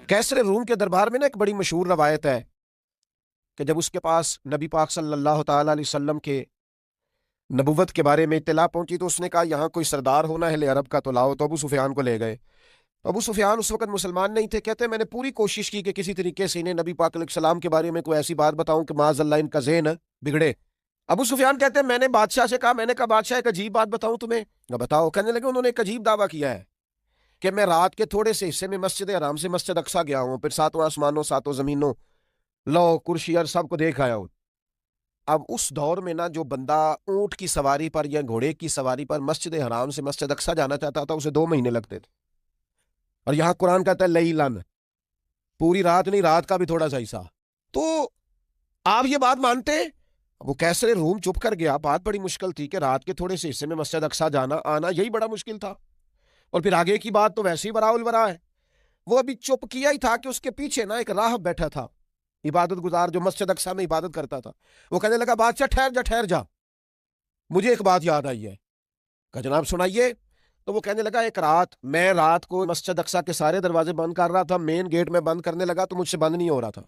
کیسر روم کے دربار میں نا ایک بڑی مشہور روایت ہے کہ جب اس کے پاس نبی پاک صلی اللہ تعالی علیہ وسلم کے نبوت کے بارے میں اطلاع پہنچی تو اس نے کہا یہاں کوئی سردار ہونا اہل عرب کا تو لاؤ، تو ابو سفیان کو لے گئے۔ ابو سفیان اس وقت مسلمان نہیں تھے، کہتے میں نے پوری کوشش کی کہ کسی طریقے سے انہیں نبی پاک علیہ السلام کے بارے میں کوئی ایسی بات بتاؤں کہ معاذ اللہ ان کا ذہن بگڑے۔ ابو سفیان کہتے ہیں میں نے بادشاہ سے کہا، میں نے کہا بادشاہ ایک عجیب بات بتاؤں تمہیں؟ بتاؤ۔ کہنے لگے انہوں نے ایک عجیب دعویٰ کیا ہے کہ میں رات کے تھوڑے سے حصے میں مسجد حرام سے مسجد اقصیٰ گیا ہوں، پھر ساتوں آسمانوں ساتوں زمینوں لو کرسی اور سب کو دیکھ آیا ہوں۔ اب اس دور میں نا جو بندہ اونٹ کی سواری پر یا گھوڑے کی سواری پر مسجد حرام سے مسجد اقصیٰ جانا چاہتا تھا اسے 2 مہینے لگتے تھے، اور یہاں قرآن کہتا ہے لیلن، پوری رات نہیں، رات کا بھی تھوڑا سا حصہ۔ تو آپ یہ بات مانتے؟ وہ کیسر روم چپ کر گیا۔ بات بڑی مشکل تھی کہ رات کے تھوڑے سے حصے میں مسجد اقصیٰ جانا آنا، یہی بڑا مشکل تھا، اور پھر آگے کی بات تو ویسے ہی وراء الورا ہے۔ وہ ابھی چپ کیا ہی تھا کہ اس کے پیچھے نا ایک راہب بیٹھا تھا، عبادت گزار جو مسجد اقصیٰ میں عبادت کرتا تھا۔ وہ کہنے لگا بادشاہ ٹھہر جا، مجھے ایک بات یاد آئی ہے۔ کہ جناب سنائیے۔ تو وہ کہنے لگا ایک رات میں رات کو مسجد اقصیٰ کے سارے دروازے بند کر رہا تھا، مین گیٹ میں بند کرنے لگا تو مجھ سے بند نہیں ہو رہا تھا۔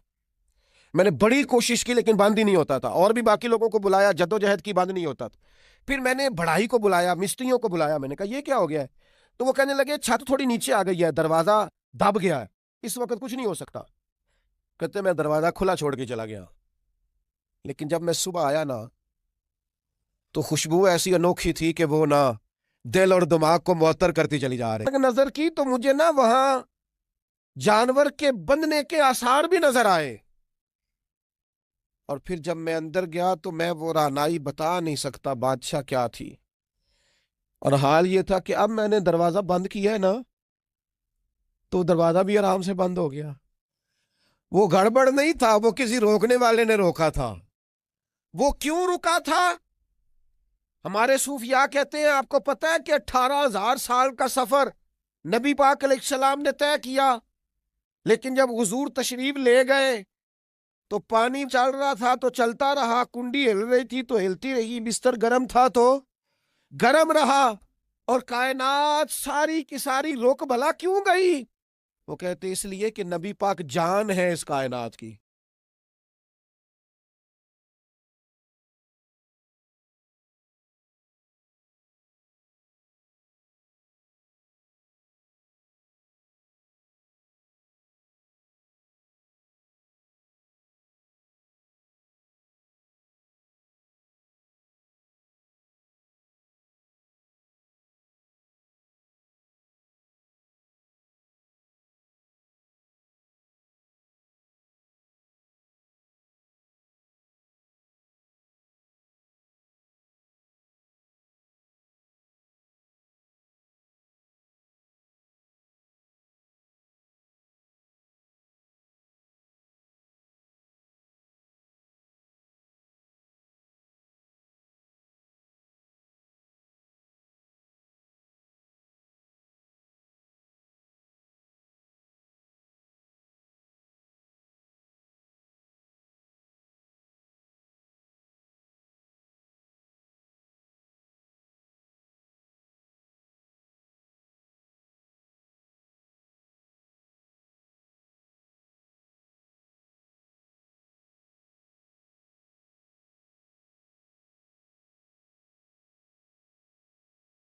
میں نے بڑی کوشش کی لیکن بند ہی نہیں ہوتا تھا، اور بھی باقی لوگوں کو بلایا، جدوجہد کی، بند نہیں ہوتا تھا۔ پھر میں نے بڑھائی کو بلایا، مستریوں کو بلایا، میں نے کہا یہ کیا ہو گیا ہے؟ تو وہ کہنے لگے چھت تھوڑی نیچے آ گئی ہے، دروازہ دب گیا ہے، اس وقت کچھ نہیں ہو سکتا۔ کہتے میں دروازہ کھلا چھوڑ کے چلا گیا، لیکن جب میں صبح آیا نا تو خوشبو ایسی انوکھی تھی کہ وہ نا دل اور دماغ کو معطر کرتی چلی جا رہی۔ نظر کی تو مجھے نا وہاں جانور کے بندنے کے آثار بھی نظر آئے، اور پھر جب میں اندر گیا تو میں وہ رہنائی بتا نہیں سکتا بادشاہ کیا تھی، اور حال یہ تھا کہ اب میں نے دروازہ بند کیا ہے نا تو دروازہ بھی آرام سے بند ہو گیا۔ وہ گڑبڑ نہیں تھا، وہ کسی روکنے والے نے روکا تھا۔ وہ کیوں رکا تھا؟ ہمارے صوفیاء کہتے ہیں آپ کو پتہ ہے کہ 18,000 سال کا سفر نبی پاک علیہ السلام نے طے کیا، لیکن جب حضور تشریف لے گئے تو پانی چل رہا تھا تو چلتا رہا، کنڈی ہل رہی تھی تو ہلتی رہی، بستر گرم تھا تو گرم رہا، اور کائنات ساری کی ساری رک بھلا کیوں گئی؟ وہ کہتے اس لیے کہ نبی پاک جان ہے اس کائنات کی۔